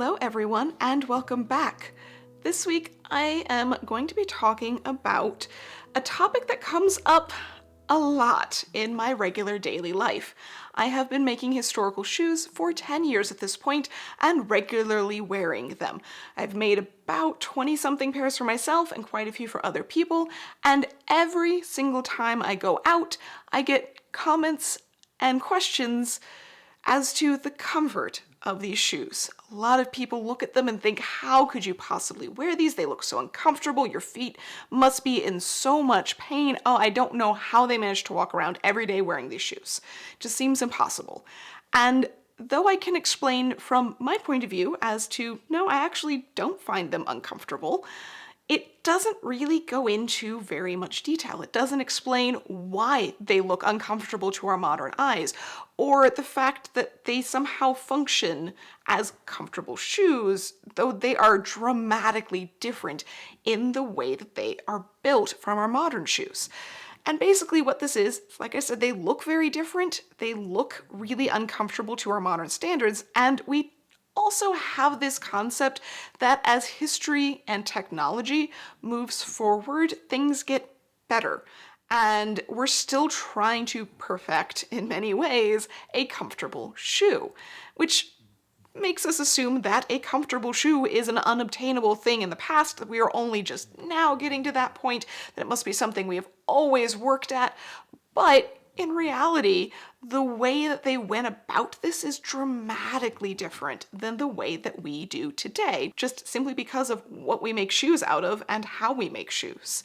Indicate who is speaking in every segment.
Speaker 1: Hello everyone and welcome back. This week I am going to be talking about a topic that comes up a lot in my regular daily life. I have been making historical shoes for 10 years at this point and regularly wearing them. I've made about 20 something pairs for myself and quite a few for other people, and every single time I go out I get comments and questions as to the comfort of these shoes. A lot of people look at them and think, how could you possibly wear these? They look so uncomfortable. Your feet must be in so much pain. Oh, I don't know how they manage to walk around every day wearing these shoes. It just seems impossible. And though I can explain from my point of view as to, no, I actually don't find them uncomfortable, it doesn't really go into very much detail. It doesn't explain why they look uncomfortable to our modern eyes, or the fact that they somehow function as comfortable shoes, though they are dramatically different in the way that they are built from our modern shoes. And basically what this is, like I said, they look very different. They look really uncomfortable to our modern standards, and we also have this concept that as history and technology moves forward, things get better. And we're still trying to perfect, in many ways, a comfortable shoe, which makes us assume that a comfortable shoe is an unobtainable thing in the past, that we are only just now getting to that point, that it must be something we have always worked at. But in reality, the way that they went about this is dramatically different than the way that we do today, just simply because of what we make shoes out of and how we make shoes.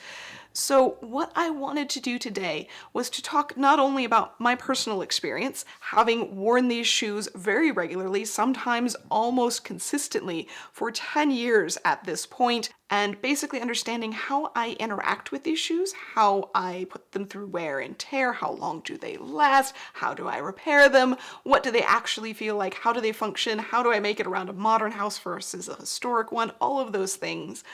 Speaker 1: So what I wanted to do today was to talk not only about my personal experience, having worn these shoes very regularly, sometimes almost consistently for 10 years at this point, and basically understanding how I interact with these shoes, how I put them through wear and tear, how long do they last, how do I repair them, what do they actually feel like, how do they function, how do I make it around a modern house versus a historic one, all of those things,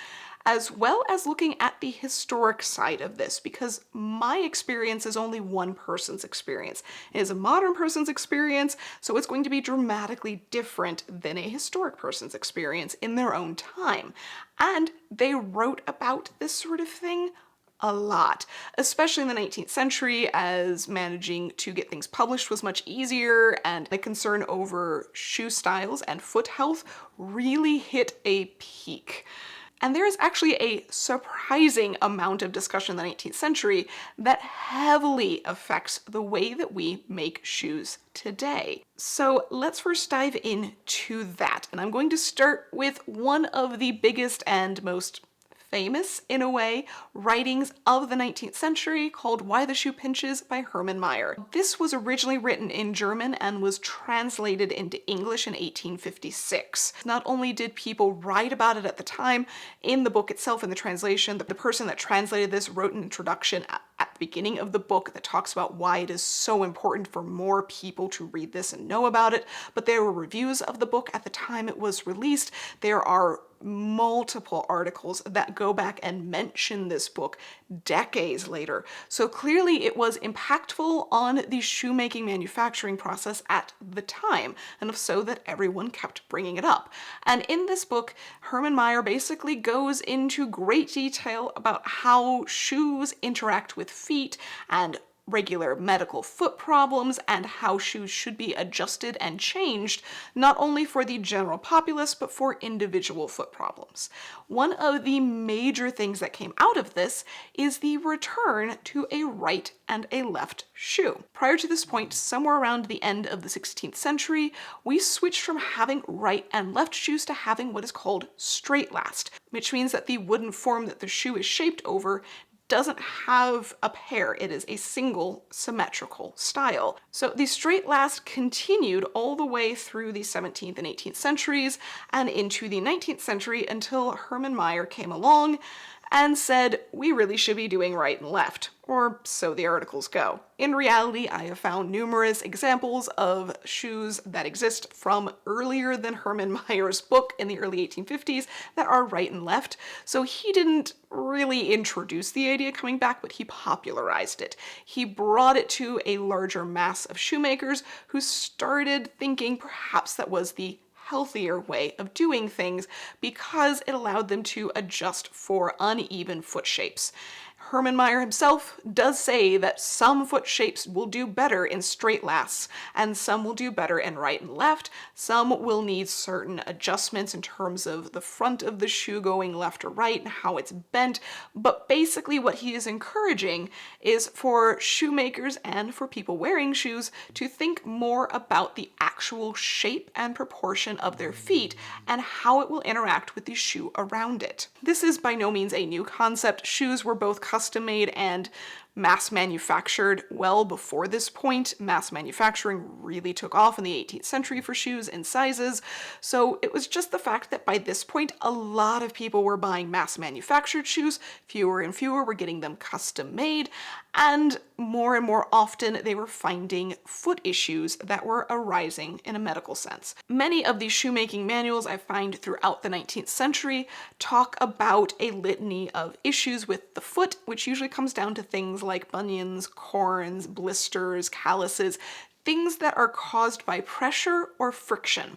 Speaker 1: as well as looking at the historic side of this, because my experience is only one person's experience. It is a modern person's experience, so it's going to be dramatically different than a historic person's experience in their own time. And they wrote about this sort of thing a lot, especially in the 19th century, as managing to get things published was much easier, and the concern over shoe styles and foot health really hit a peak. And there is actually a surprising amount of discussion in the 19th century that heavily affects the way that we make shoes today. So let's first dive into that. And I'm going to start with one of the biggest and most famous, in a way, writings of the 19th century called Why the Shoe Pinches by Hermann Maier. This was originally written in German and was translated into English in 1856. Not only did people write about it at the time, in the book itself, in the translation, the person that translated this wrote an introduction at the beginning of the book that talks about why it is so important for more people to read this and know about it, but there were reviews of the book at the time it was released. There are multiple articles that go back and mention this book decades later. So clearly it was impactful on the shoemaking manufacturing process at the time, enough so that everyone kept bringing it up. And in this book, Hermann Maier basically goes into great detail about how shoes interact with feet and regular medical foot problems, and how shoes should be adjusted and changed, not only for the general populace, but for individual foot problems. One of the major things that came out of this is the return to a right and a left shoe. Prior to this point, somewhere around the end of the 16th century, we switched from having right and left shoes to having what is called straight last, which means that the wooden form that the shoe is shaped over doesn't have a pair. It is a single symmetrical style. So the straight last continued all the way through the 17th and 18th centuries and into the 19th century until Hermann Maier came along and said, we really should be doing right and left, or so the articles go. In reality, I have found numerous examples of shoes that exist from earlier than Hermann Maier's book in the early 1850s that are right and left, so he didn't really introduce the idea coming back, but he popularized it. He brought it to a larger mass of shoemakers who started thinking perhaps that was the healthier way of doing things because it allowed them to adjust for uneven foot shapes. Hermann Maier himself does say that some foot shapes will do better in straight lasts, and some will do better in right and left. Some will need certain adjustments in terms of the front of the shoe going left or right and how it's bent, but basically what he is encouraging is for shoemakers and for people wearing shoes to think more about the actual shape and proportion of their feet and how it will interact with the shoe around it. This is by no means a new concept. Shoes were both custom made and mass manufactured well before this point. Mass manufacturing really took off in the 18th century for shoes and sizes, so it was just the fact that by this point a lot of people were buying mass manufactured shoes, fewer and fewer were getting them custom made, and more often they were finding foot issues that were arising in a medical sense. Many of these shoemaking manuals I find throughout the 19th century talk about a litany of issues with the foot, which usually comes down to things like bunions, corns, blisters, calluses, things that are caused by pressure or friction.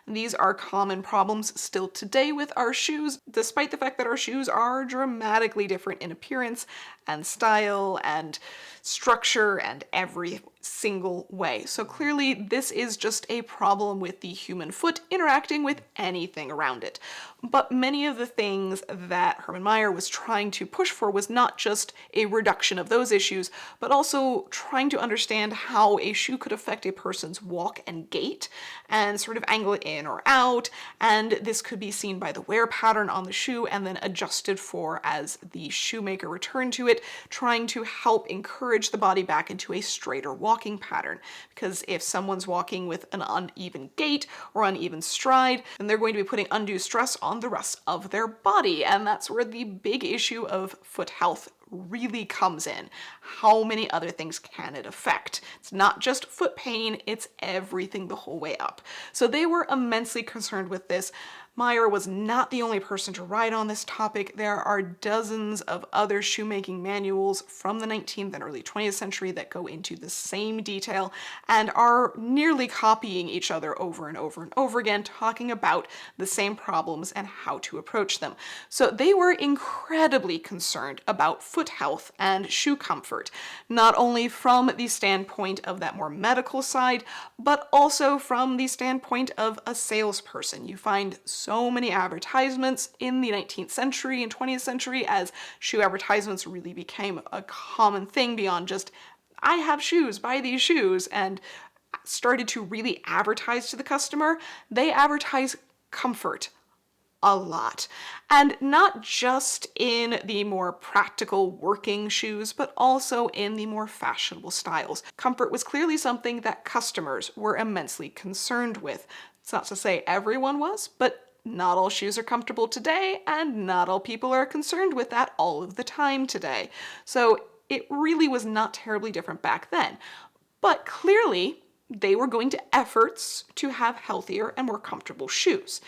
Speaker 1: These are common problems still today with our shoes, despite the fact that our shoes are dramatically different in appearance and style and structure and every single way. So clearly this is just a problem with the human foot interacting with anything around it. But many of the things that Hermann Maier was trying to push for was not just a reduction of those issues, but also trying to understand how a shoe could affect a person's walk and gait and sort of angle it in or out. And this could be seen by the wear pattern on the shoe and then adjusted for as the shoemaker returned to it, trying to help encourage the body back into a straighter walking pattern. Because if someone's walking with an uneven gait or uneven stride, then they're going to be putting undue stress on the rest of their body. And that's where the big issue of foot health really comes in. How many other things can it affect? It's not just foot pain, it's everything the whole way up. So they were immensely concerned with this. Maier was not the only person to write on this topic. There are dozens of other shoemaking manuals from the 19th and early 20th century that go into the same detail and are nearly copying each other over and over and over again, talking about the same problems and how to approach them. So they were incredibly concerned about foot health and shoe comfort, not only from the standpoint of that more medical side, but also from the standpoint of a salesperson. You find so many advertisements in the 19th century and 20th century as shoe advertisements really became a common thing beyond just, I have shoes, buy these shoes, and started to really advertise to the customer. They advertise comfort a lot. And not just in the more practical working shoes, but also in the more fashionable styles. Comfort was clearly something that customers were immensely concerned with. It's not to say everyone was, but not all shoes are comfortable today, and not all people are concerned with that all of the time today. So it really was not terribly different back then. But clearly, they were going to efforts to have healthier and more comfortable shoes,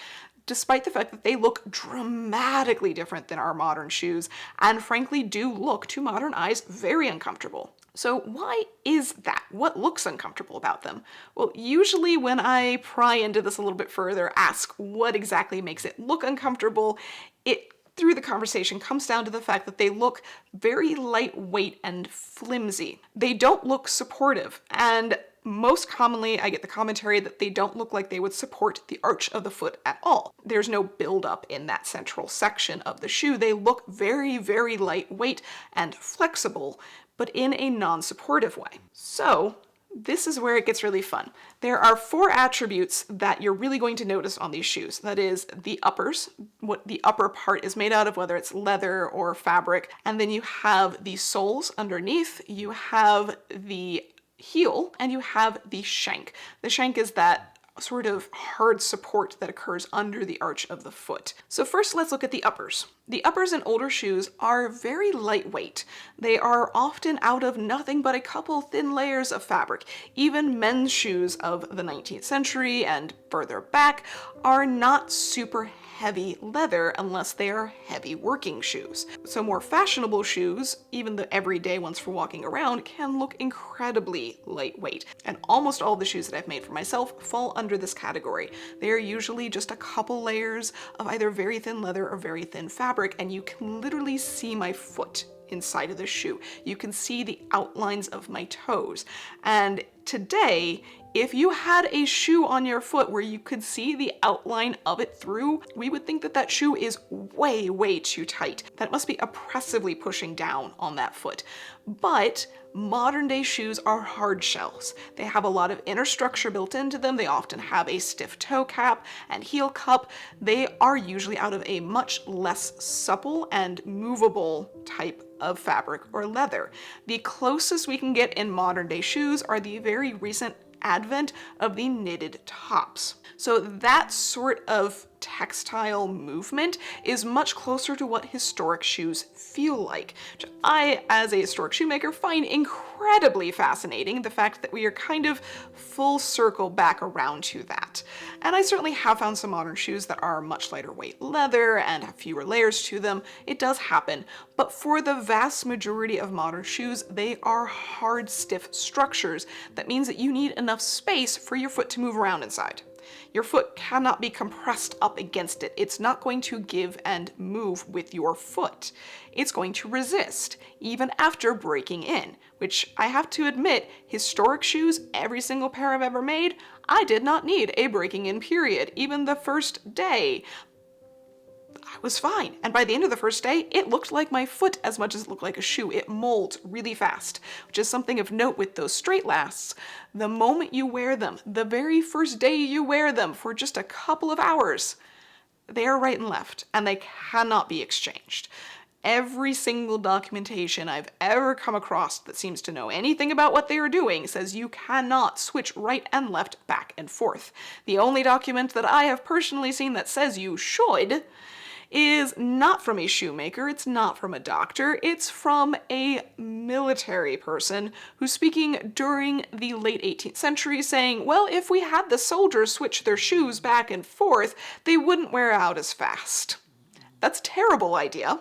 Speaker 1: despite the fact that they look dramatically different than our modern shoes, and frankly do look to modern eyes very uncomfortable. So why is that? What looks uncomfortable about them? Well, usually when I pry into this a little bit further, ask what exactly makes it look uncomfortable, it through the conversation comes down to the fact that they look very lightweight and flimsy. They don't look supportive, and most commonly I get the commentary that they don't look like they would support the arch of the foot at all. There's no buildup in that central section of the shoe. They look very, very lightweight and flexible, but in a non-supportive way. So this is where it gets really fun. There are 4 attributes that you're really going to notice on these shoes. That is the uppers, what the upper part is made out of, whether it's leather or fabric. And then you have the soles underneath, you have the heel, and you have the shank. The shank is that sort of hard support that occurs under the arch of the foot. So first let's look at the uppers. The uppers in older shoes are very lightweight. They are often out of nothing but a couple thin layers of fabric. Even men's shoes of the 19th century and further back are not super heavy leather unless they are heavy working shoes. So more fashionable shoes, even the everyday ones for walking around, can look incredibly lightweight. And almost all the shoes that I've made for myself fall under this category. They are usually just a couple layers of either very thin leather or very thin fabric, and you can literally see my foot inside of the shoe. You can see the outlines of my toes. And today, if you had a shoe on your foot where you could see the outline of it through, we would think that that shoe is way, way too tight. That must be oppressively pushing down on that foot. But modern day shoes are hard shells. They have a lot of inner structure built into them. They often have a stiff toe cap and heel cup. They are usually out of a much less supple and movable type of fabric or leather. The closest we can get in modern day shoes are the very recent advent of the knitted tops. So that sort of textile movement is much closer to what historic shoes feel like, which I, as a historic shoemaker, find incredibly fascinating, the fact that we are kind of full circle back around to that. And I certainly have found some modern shoes that are much lighter weight leather and have fewer layers to them. It does happen, but for the vast majority of modern shoes, they are hard, stiff structures. That means that you need enough space for your foot to move around inside. Your foot cannot be compressed up against it. It's not going to give and move with your foot. It's going to resist, even after breaking in, which I have to admit, historic shoes, every single pair I've ever made, I did not need a breaking in period. Even the first day, I was fine. And by the end of the first day, it looked like my foot as much as it looked like a shoe. It molds really fast, which is something of note with those straight lasts. The moment you wear them, the very first day you wear them for just a couple of hours, they are right and left, and they cannot be exchanged. Every single documentation I've ever come across that seems to know anything about what they are doing says you cannot switch right and left, back and forth. The only document that I have personally seen that says you should is not from a shoemaker, it's not from a doctor, it's from a military person who's speaking during the late 18th century saying, well, if we had the soldiers switch their shoes back and forth, they wouldn't wear out as fast. That's a terrible idea.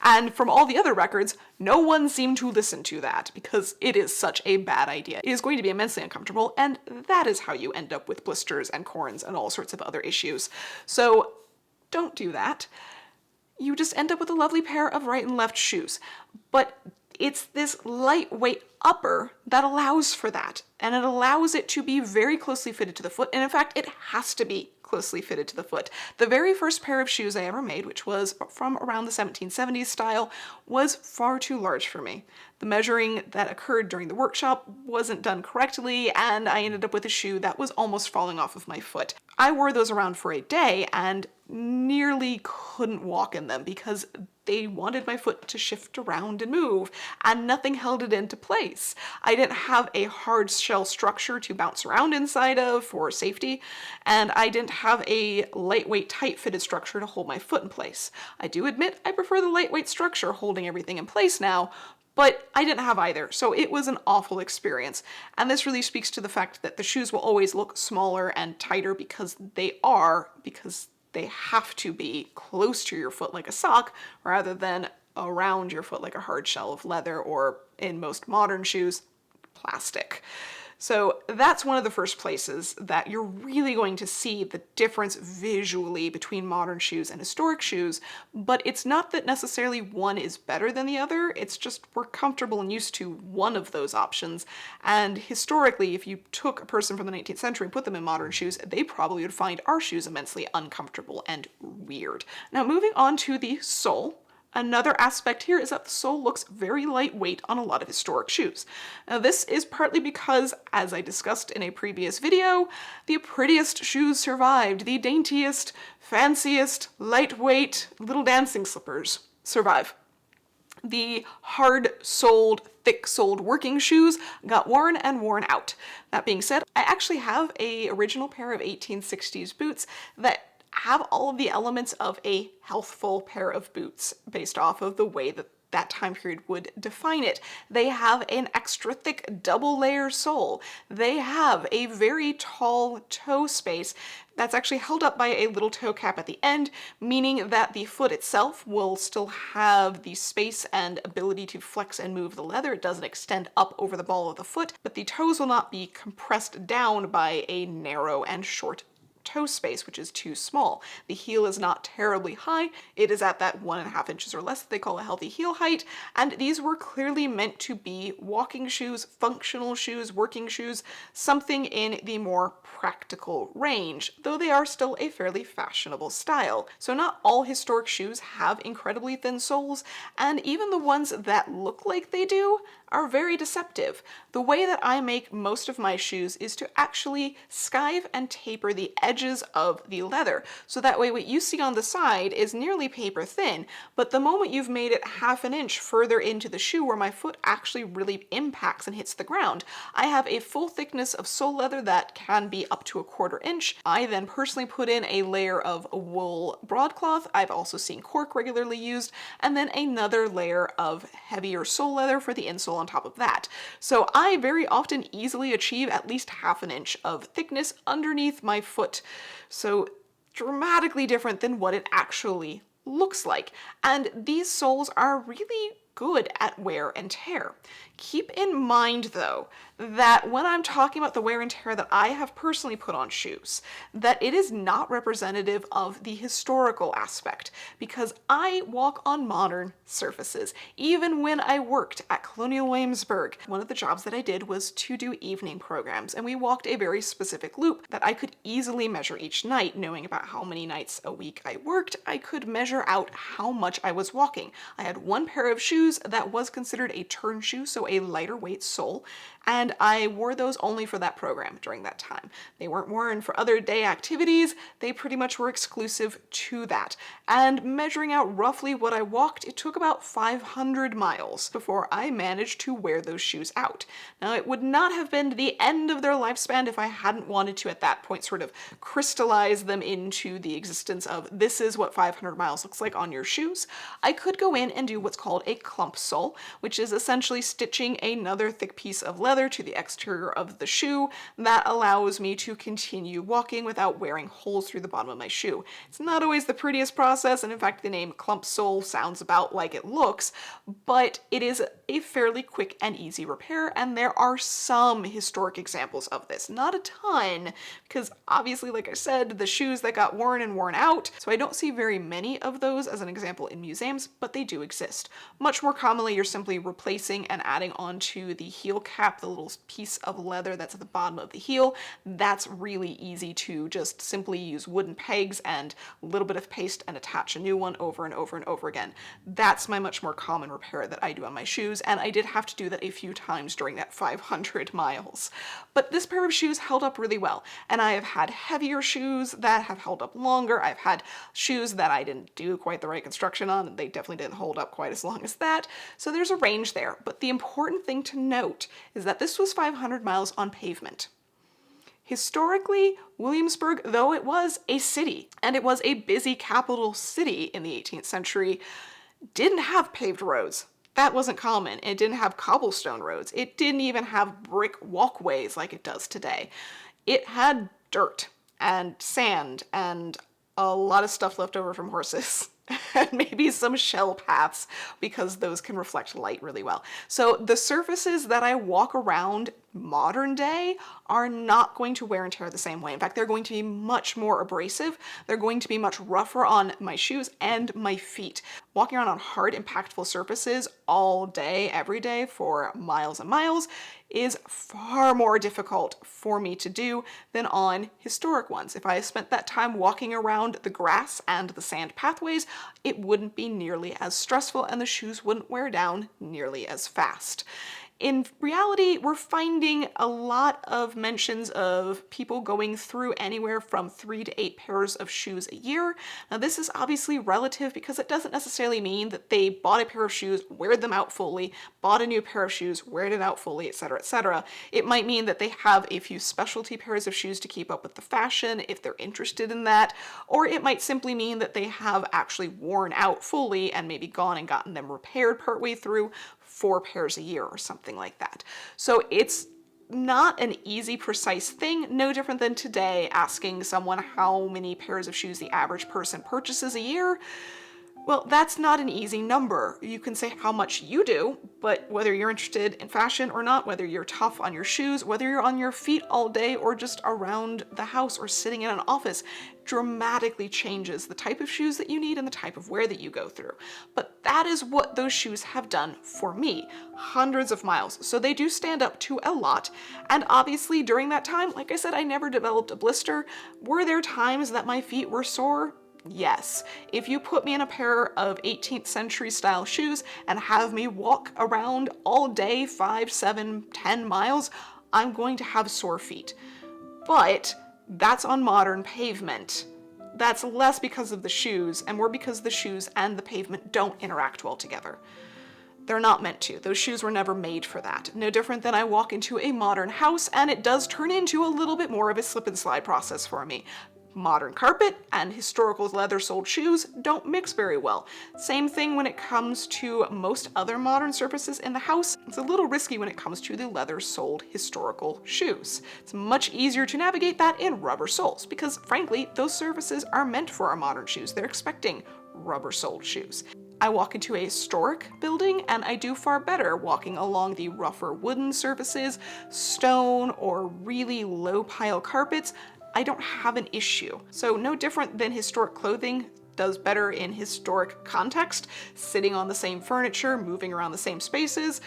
Speaker 1: And from all the other records, no one seemed to listen to that because it is such a bad idea. It is going to be immensely uncomfortable, and that is how you end up with blisters and corns and all sorts of other issues. So don't do that. You just end up with a lovely pair of right and left shoes. But it's this lightweight upper that allows for that, and it allows it to be very closely fitted to the foot, and in fact, it has to be closely fitted to the foot. The very first pair of shoes I ever made, which was from around the 1770s style, was far too large for me. The measuring that occurred during the workshop wasn't done correctly, and I ended up with a shoe that was almost falling off of my foot. I wore those around for a day and nearly couldn't walk in them because they wanted my foot to shift around and move, and nothing held it into place. I didn't have a hard shell structure to bounce around inside of for safety, and I didn't have a lightweight, tight-fitted structure to hold my foot in place. I do admit I prefer the lightweight structure holding everything in place now, but I didn't have either, so it was an awful experience. And this really speaks to the fact that the shoes will always look smaller and tighter because they have to be close to your foot like a sock rather than around your foot like a hard shell of leather, or in most modern shoes, plastic. So that's one of the first places that you're really going to see the difference visually between modern shoes and historic shoes, but it's not that necessarily one is better than the other, it's just we're comfortable and used to one of those options. And historically, if you took a person from the 19th century and put them in modern shoes, they probably would find our shoes immensely uncomfortable and weird. Now moving on to the sole. Another aspect here is that the sole looks very lightweight on a lot of historic shoes. Now this is partly because, as I discussed in a previous video, the prettiest shoes survived. The daintiest, fanciest, lightweight little dancing slippers survive. The hard-soled, thick-soled working shoes got worn and worn out. That being said, I actually have an original pair of 1860s boots that have all of the elements of a healthful pair of boots based off of the way that that time period would define it. They have an extra thick double layer sole. They have a very tall toe space that's actually held up by a little toe cap at the end, meaning that the foot itself will still have the space and ability to flex and move the leather. It doesn't extend up over the ball of the foot, but the toes will not be compressed down by a narrow and short toe space, which is too small. The heel is not terribly high. It is at that 1.5 inches or less that they call a healthy heel height, and these were clearly meant to be walking shoes, functional shoes, working shoes, something in the more practical range, though they are still a fairly fashionable style. So not all historic shoes have incredibly thin soles, and even the ones that look like they do are very deceptive. The way that I make most of my shoes is to actually skive and taper the edges of the leather. So that way what you see on the side is nearly paper thin, but the moment you've made it 1/2 inch further into the shoe where my foot actually really impacts and hits the ground, I have a full thickness of sole leather that can be up to 1/4 inch. I then personally put in a layer of wool broadcloth. I've also seen cork regularly used, and then another layer of heavier sole leather for the insole on top of that. So I very often easily achieve at least 1/2 inch of thickness underneath my foot. So dramatically different than what it actually looks like. And these soles are really good at wear and tear. Keep in mind though, that when I'm talking about the wear and tear that I have personally put on shoes, that it is not representative of the historical aspect, because I walk on modern surfaces. Even when I worked at Colonial Williamsburg, one of the jobs that I did was to do evening programs, and we walked a very specific loop that I could easily measure each night. Knowing about how many nights a week I worked, I could measure out how much I was walking. I had one pair of shoes that was considered a turn shoe, so a lighter weight sole, and I wore those only for that program during that time. They weren't worn for other day activities, they pretty much were exclusive to that. And measuring out roughly what I walked, it took about 500 miles before I managed to wear those shoes out. Now, it would not have been the end of their lifespan if I hadn't wanted to at that point sort of crystallize them into the existence of this is what 500 miles looks like on your shoes. I could go in and do what's called a clump sole, which is essentially stitching another thick piece of leather to the exterior of the shoe that allows me to continue walking without wearing holes through the bottom of my shoe. It's not always the prettiest process, and in fact the name clump sole sounds about like it looks, but it is a fairly quick and easy repair, and there are some historic examples of this. Not a ton, because obviously, like I said, the shoes that got worn and worn out, so I don't see very many of those as an example in museums, but they do exist. Much more commonly, you're simply replacing and adding onto the heel cap the little piece of leather that's at the bottom of the heel. That's really easy to just simply use wooden pegs and a little bit of paste and attach a new one over and over and over again. That's my much more common repair that I do on my shoes, and I did have to do that a few times during that 500 miles. But this pair of shoes held up really well, and I have had heavier shoes that have held up longer. I've had shoes that I didn't do quite the right construction on, and they definitely didn't hold up quite as long as that. So there's a range there, but the important thing to note is that this was 500 miles on pavement. Historically, Williamsburg, though it was a city, and it was a busy capital city in the 18th century, didn't have paved roads. That wasn't common. It didn't have cobblestone roads. It didn't even have brick walkways like it does today. It had dirt and sand and a lot of stuff left over from horses. And maybe some shell paths, because those can reflect light really well. So the surfaces that I walk around modern day are not going to wear and tear the same way. In fact, they're going to be much more abrasive. They're going to be much rougher on my shoes and my feet. Walking around on hard, impactful surfaces all day, every day for miles and miles is far more difficult for me to do than on historic ones. If I spent that time walking around the grass and the sand pathways, it wouldn't be nearly as stressful and the shoes wouldn't wear down nearly as fast. In reality, we're finding a lot of mentions of people going through anywhere from 3 to 8 pairs of shoes a year. Now, this is obviously relative because it doesn't necessarily mean that they bought a pair of shoes, wear them out fully, bought a new pair of shoes, wear it out fully, etc., etc. It might mean that they have a few specialty pairs of shoes to keep up with the fashion if they're interested in that, or it might simply mean that they have actually worn out fully and maybe gone and gotten them repaired partway through, 4 pairs a year or something like that. So it's not an easy, precise thing, no different than today asking someone how many pairs of shoes the average person purchases a year. Well, that's not an easy number. You can say how much you do, but whether you're interested in fashion or not, whether you're tough on your shoes, whether you're on your feet all day or just around the house or sitting in an office, dramatically changes the type of shoes that you need and the type of wear that you go through. But that is what those shoes have done for me. Hundreds of miles. So they do stand up to a lot. And obviously during that time, like I said, I never developed a blister. Were there times that my feet were sore? Yes. If you put me in a pair of 18th century style shoes and have me walk around all day, 5, 7, 10 miles, I'm going to have sore feet. But that's on modern pavement. That's less because of the shoes and more because the shoes and the pavement don't interact well together. They're not meant to. Those shoes were never made for that. No different than I walk into a modern house and it does turn into a little bit more of a slip and slide process for me. Modern carpet and historical leather-soled shoes don't mix very well. Same thing when it comes to most other modern surfaces in the house. It's a little risky when it comes to the leather-soled historical shoes. It's much easier to navigate that in rubber soles because, frankly, those surfaces are meant for our modern shoes. They're expecting rubber-soled shoes. I walk into a historic building and I do far better walking along the rougher wooden surfaces, stone, or really low pile carpets. I don't have an issue. So no different than historic clothing does better in historic context, sitting on the same furniture, moving around the same spaces,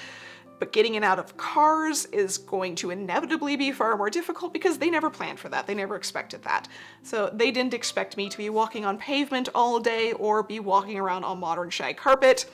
Speaker 1: but getting in and out of cars is going to inevitably be far more difficult because they never planned for that. They never expected that. So they didn't expect me to be walking on pavement all day or be walking around on modern shag carpet.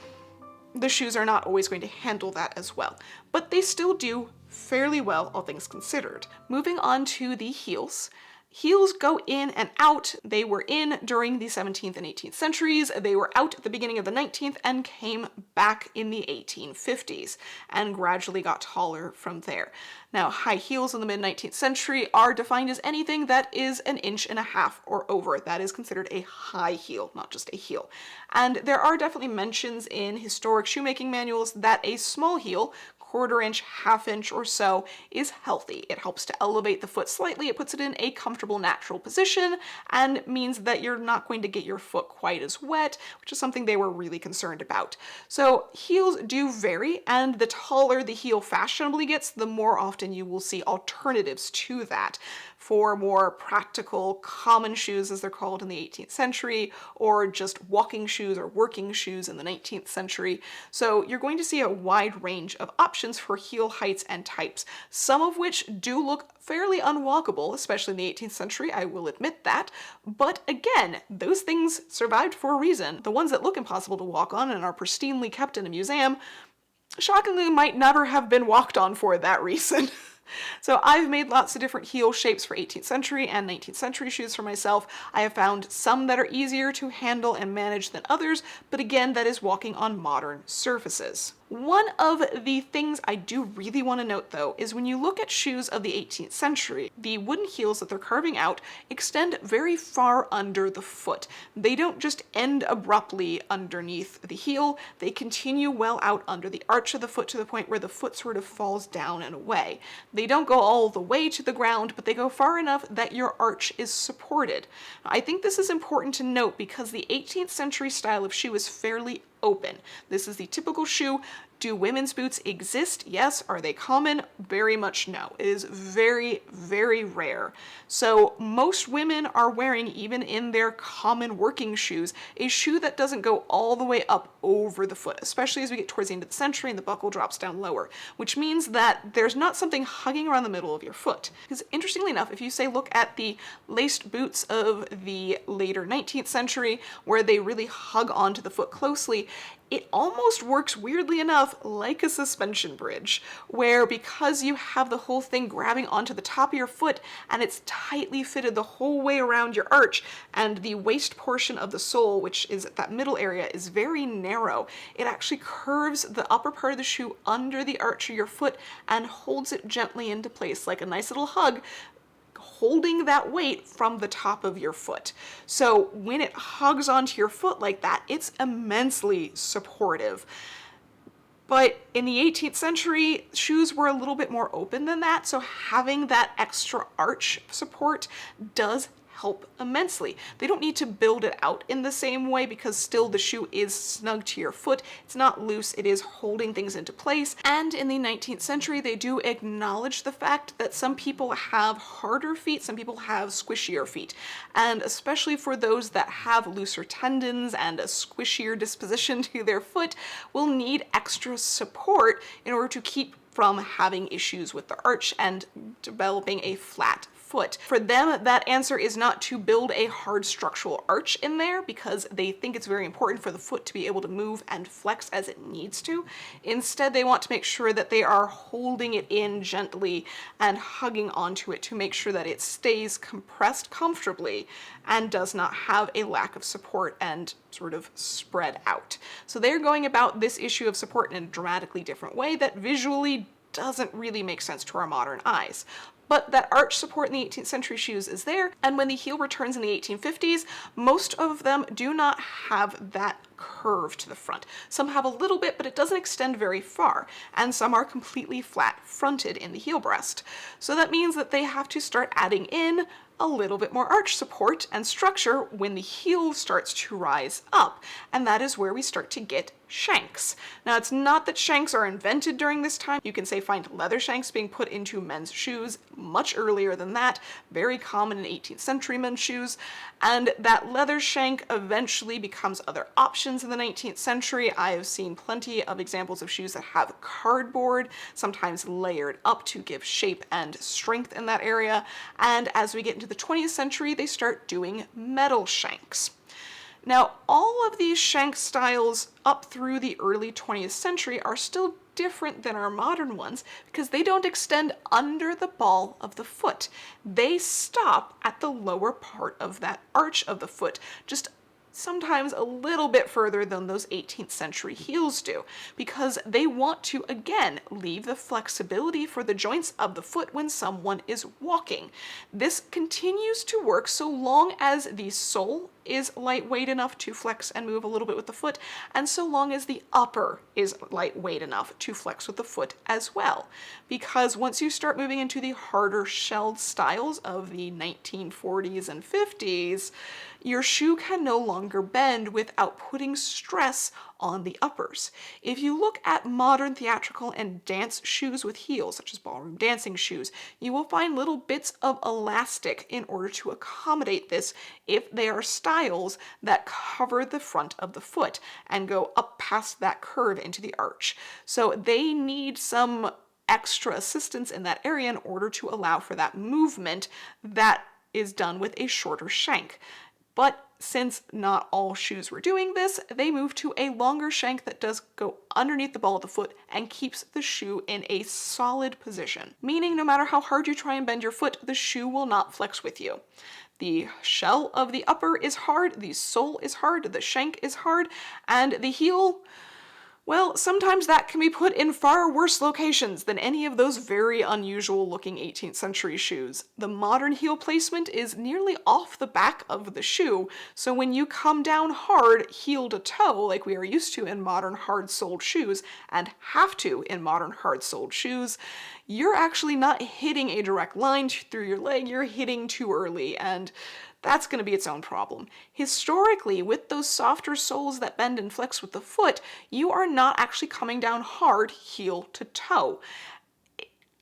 Speaker 1: The shoes are not always going to handle that as well, but they still do fairly well, all things considered. Moving on to the heels. Heels go in and out. They were in during the 17th and 18th centuries. They were out at the beginning of the 19th and came back in the 1850s and gradually got taller from there. Now, high heels in the mid-19th century are defined as anything that is 1.5 inches or over. That is considered a high heel, not just a heel. And there are definitely mentions in historic shoemaking manuals that a small heel, 1/4 inch, 1/2 inch or so, is healthy. It helps to elevate the foot slightly. It puts it in a comfortable, natural position and means that you're not going to get your foot quite as wet, which is something they were really concerned about. So heels do vary, and the taller the heel fashionably gets, the more often you will see alternatives to that for more practical, common shoes, as they're called in the 18th century, or just walking shoes or working shoes in the 19th century. So you're going to see a wide range of options for heel heights and types, some of which do look fairly unwalkable, especially in the 18th century, I will admit that. But again, those things survived for a reason. The ones that look impossible to walk on and are pristinely kept in a museum, shockingly might never have been walked on for that reason. So I've made lots of different heel shapes for 18th century and 19th century shoes for myself. I have found some that are easier to handle and manage than others, but again, that is walking on modern surfaces. One of the things I do really want to note, though, is when you look at shoes of the 18th century, the wooden heels that they're carving out extend very far under the foot. They don't just end abruptly underneath the heel, they continue well out under the arch of the foot to the point where the foot sort of falls down and away. They don't go all the way to the ground, but they go far enough that your arch is supported. I think this is important to note because the 18th century style of shoe is fairly open. This is the typical shoe. Do women's boots exist? Yes. Are they common? Very much no. It is very, very rare. So most women are wearing, even in their common working shoes, a shoe that doesn't go all the way up over the foot, especially as we get towards the end of the century and the buckle drops down lower, which means that there's not something hugging around the middle of your foot. Because interestingly enough, if you say look at the laced boots of the later 19th century, where they really hug onto the foot closely, It almost works, weirdly enough, like a suspension bridge, where because you have the whole thing grabbing onto the top of your foot and it's tightly fitted the whole way around your arch, and the waist portion of the sole, which is that middle area, is very narrow. It actually curves the upper part of the shoe under the arch of your foot and holds it gently into place like a nice little hug, holding that weight from the top of your foot. So when it hugs onto your foot like that, it's immensely supportive. But in the 18th century, shoes were a little bit more open than that, so having that extra arch support does help immensely. They don't need to build it out in the same way because still the shoe is snug to your foot. It's not loose, it is holding things into place. And in the 19th century, they do acknowledge the fact that some people have harder feet, some people have squishier feet. And especially for those that have looser tendons and a squishier disposition to their foot, will need extra support in order to keep from having issues with the arch and developing a flat foot. For them, that answer is not to build a hard structural arch in there because they think it's very important for the foot to be able to move and flex as it needs to. Instead, they want to make sure that they are holding it in gently and hugging onto it to make sure that it stays compressed comfortably and does not have a lack of support and sort of spread out. So they're going about this issue of support in a dramatically different way that visually doesn't really make sense to our modern eyes. But that arch support in the 18th century shoes is there, and when the heel returns in the 1850s, most of them do not have that curve to the front. Some have a little bit, but it doesn't extend very far, and some are completely flat fronted in the heel breast. So that means that they have to start adding in a little bit more arch support and structure when the heel starts to rise up, and that is where we start to get Shanks. Now, it's not that Shanks are invented during this time. You can find leather Shanks being put into men's shoes much earlier than that, very common in 18th century men's shoes, and that leather shank eventually becomes other options in the 19th century. I have seen plenty of examples of shoes that have cardboard, sometimes layered up to give shape and strength in that area, and as we get into the 20th century, they start doing metal Shanks. Now, all of these shank styles up through the early 20th century are still different than our modern ones because they don't extend under the ball of the foot. They stop at the lower part of that arch of the foot, just sometimes a little bit further than those 18th century heels do, because they want to, again, leave the flexibility for the joints of the foot when someone is walking. This continues to work so long as the sole is lightweight enough to flex and move a little bit with the foot, and so long as the upper is lightweight enough to flex with the foot as well. Because once you start moving into the harder shelled styles of the 1940s and 50s, your shoe can no longer bend without putting stress on the uppers. If you look at modern theatrical and dance shoes with heels, such as ballroom dancing shoes, you will find little bits of elastic in order to accommodate this if they are styles that cover the front of the foot and go up past that curve into the arch. So they need some extra assistance in that area in order to allow for that movement that is done with a shorter shank. But since not all shoes were doing this, they moved to a longer shank that does go underneath the ball of the foot and keeps the shoe in a solid position. Meaning no matter how hard you try and bend your foot, the shoe will not flex with you. The shell of the upper is hard, the sole is hard, the shank is hard, and the heel, well, sometimes that can be put in far worse locations than any of those very unusual looking 18th century shoes. The modern heel placement is nearly off the back of the shoe, so when you come down hard heel to toe, like we are used to in modern hard-soled shoes, and have to in modern hard-soled shoes, you're actually not hitting a direct line through your leg, you're hitting too early, and that's going to be its own problem. Historically, with those softer soles that bend and flex with the foot, you are not actually coming down hard heel to toe.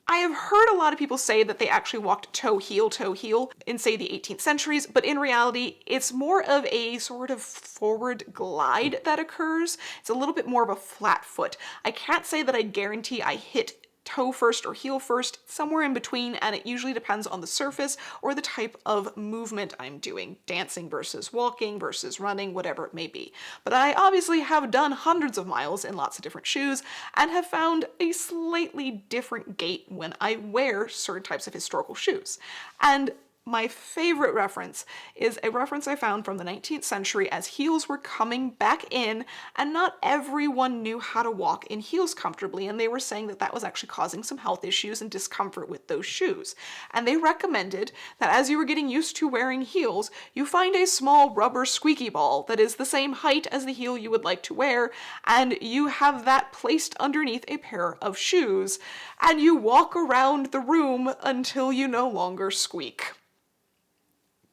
Speaker 1: I have heard a lot of people say that they actually walked toe heel in, say, the 18th centuries, but in reality, it's more of a sort of forward glide that occurs. It's a little bit more of a flat foot. I can't say that I guarantee I hit toe first or heel first, somewhere in between, and it usually depends on the surface or the type of movement I'm doing, dancing versus walking versus running, whatever it may be. But I obviously have done hundreds of miles in lots of different shoes and have found a slightly different gait when I wear certain types of historical shoes. And my favorite reference is a reference I found from the 19th century as heels were coming back in and not everyone knew how to walk in heels comfortably, and they were saying that that was actually causing some health issues and discomfort with those shoes. And they recommended that as you were getting used to wearing heels, you find a small rubber squeaky ball that is the same height as the heel you would like to wear, and you have that placed underneath a pair of shoes, and you walk around the room until you no longer squeak.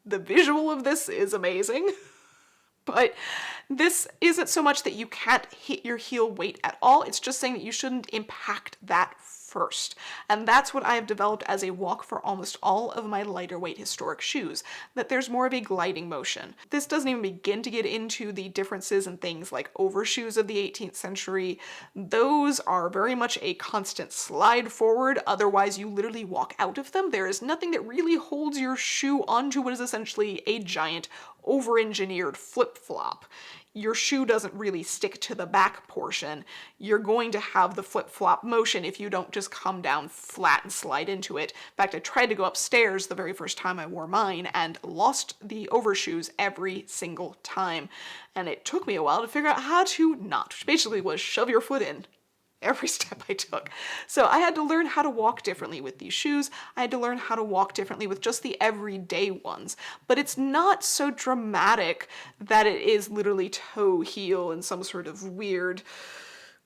Speaker 1: The visual of this is amazing, but this isn't so much that you can't hit your heel weight at all, it's just saying that you shouldn't impact that first. And that's what I have developed as a walk for almost all of my lighter weight historic shoes, that there's more of a gliding motion. This doesn't even begin to get into the differences in things like overshoes of the 18th century. Those are very much a constant slide forward, otherwise you literally walk out of them. There is nothing that really holds your shoe onto what is essentially a giant over-engineered flip-flop. Your shoe doesn't really stick to the back portion. You're going to have the flip-flop motion if you don't just come down flat and slide into it. In fact, I tried to go upstairs the very first time I wore mine and lost the overshoes every single time. And it took me a while to figure out how to not, which basically was shove your foot in every step I took. So I had to learn how to walk differently with these shoes. I had to learn how to walk differently with just the everyday ones. But it's not so dramatic that it is literally toe heel and some sort of weird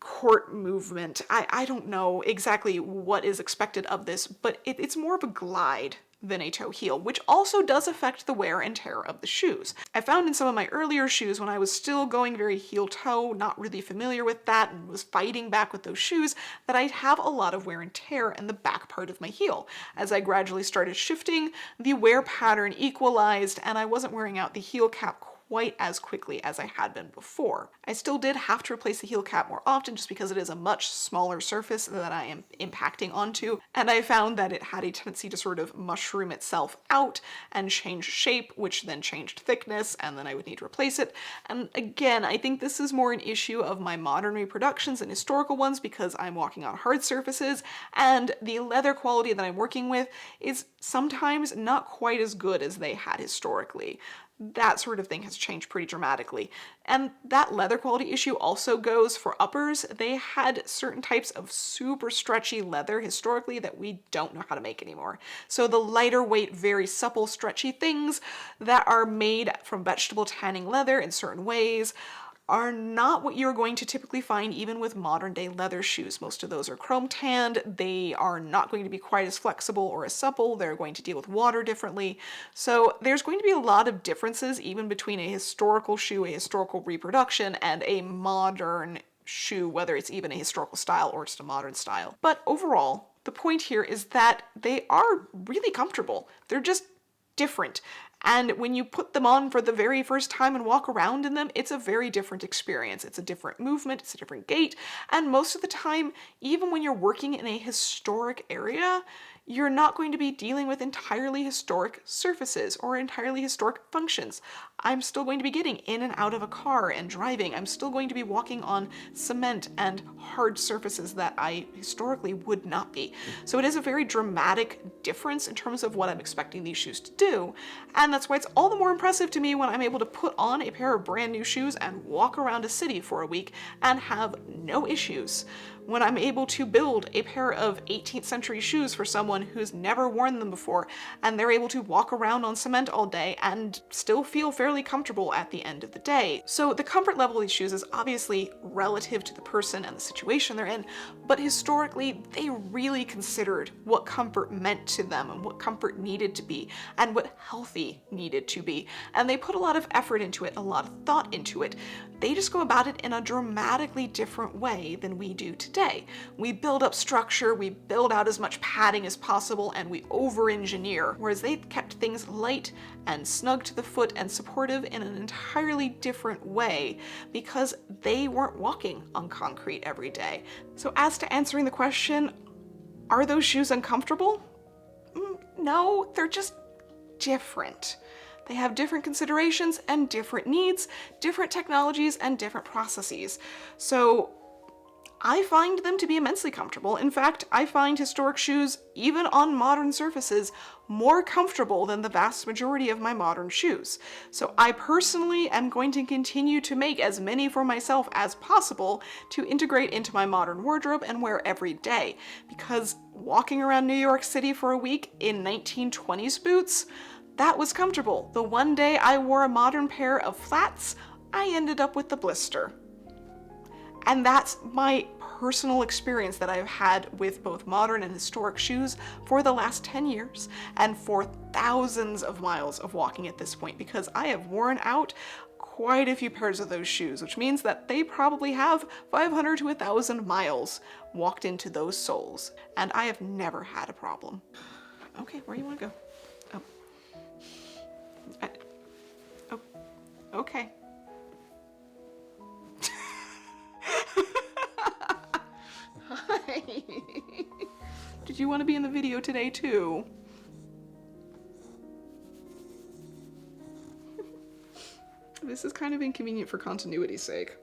Speaker 1: court movement. I don't know exactly what is expected of this, but it's more of a glide than a toe heel, which also does affect the wear and tear of the shoes. I found in some of my earlier shoes when I was still going very heel toe, not really familiar with that, and was fighting back with those shoes, that I'd have a lot of wear and tear in the back part of my heel. As I gradually started shifting, the wear pattern equalized and I wasn't wearing out the heel cap quite as quickly as I had been before. I still did have to replace the heel cap more often just because it is a much smaller surface that I am impacting onto, and I found that it had a tendency to sort of mushroom itself out and change shape, which then changed thickness, and then I would need to replace it. And again, I think this is more an issue of my modern reproductions and historical ones because I'm walking on hard surfaces, and the leather quality that I'm working with is sometimes not quite as good as they had historically. That sort of thing has changed pretty dramatically. And that leather quality issue also goes for uppers. They had certain types of super stretchy leather historically that we don't know how to make anymore. So the lighter weight, very supple, stretchy things that are made from vegetable tanning leather in certain ways are not what you're going to typically find even with modern day leather shoes. Most of those are chrome tanned. They are not going to be quite as flexible or as supple. They're going to deal with water differently. So there's going to be a lot of differences even between a historical shoe, a historical reproduction, and a modern shoe, whether it's even a historical style or just a modern style. But overall, the point here is that they are really comfortable. They're just different. And when you put them on for the very first time and walk around in them, it's a very different experience. It's a different movement, it's a different gait, and most of the time, even when you're working in a historic area, you're not going to be dealing with entirely historic surfaces or entirely historic functions. I'm still going to be getting in and out of a car and driving. I'm still going to be walking on cement and hard surfaces that I historically would not be. So it is a very dramatic difference in terms of what I'm expecting these shoes to do. And that's why it's all the more impressive to me when I'm able to put on a pair of brand new shoes and walk around a city for a week and have no issues. When I'm able to build a pair of 18th century shoes for someone who's never worn them before, and they're able to walk around on cement all day and still feel fairly comfortable at the end of the day. So the comfort level of these shoes is obviously relative to the person and the situation they're in, but historically they really considered what comfort meant to them and what comfort needed to be and what healthy needed to be. And they put a lot of effort into it, a lot of thought into it. They just go about it in a dramatically different way than we do today. We build up structure, we build out as much padding as possible, and we over-engineer, whereas they kept things light and snug to the foot and supportive in an entirely different way because they weren't walking on concrete every day. So as to answering the question, Are those shoes uncomfortable? No, they're just different. They have different considerations and different needs, different technologies and different processes. So I find them to be immensely comfortable. In fact, I find historic shoes, even on modern surfaces, more comfortable than the vast majority of my modern shoes. So I personally am going to continue to make as many for myself as possible to integrate into my modern wardrobe and wear every day. Because walking around New York City for a week in 1920s boots, that was comfortable. The one day I wore a modern pair of flats, I ended up with the blister. And that's my personal experience that I've had with both modern and historic shoes for the last 10 years and for thousands of miles of walking at this point, because I have worn out quite a few pairs of those shoes, which means that they probably have 500 to 1,000 miles walked into those soles, and I have never had a problem. Okay, where do you want to go? Oh, okay. Hi. Did you want to be in the video today too? This is kind of inconvenient for continuity's sake.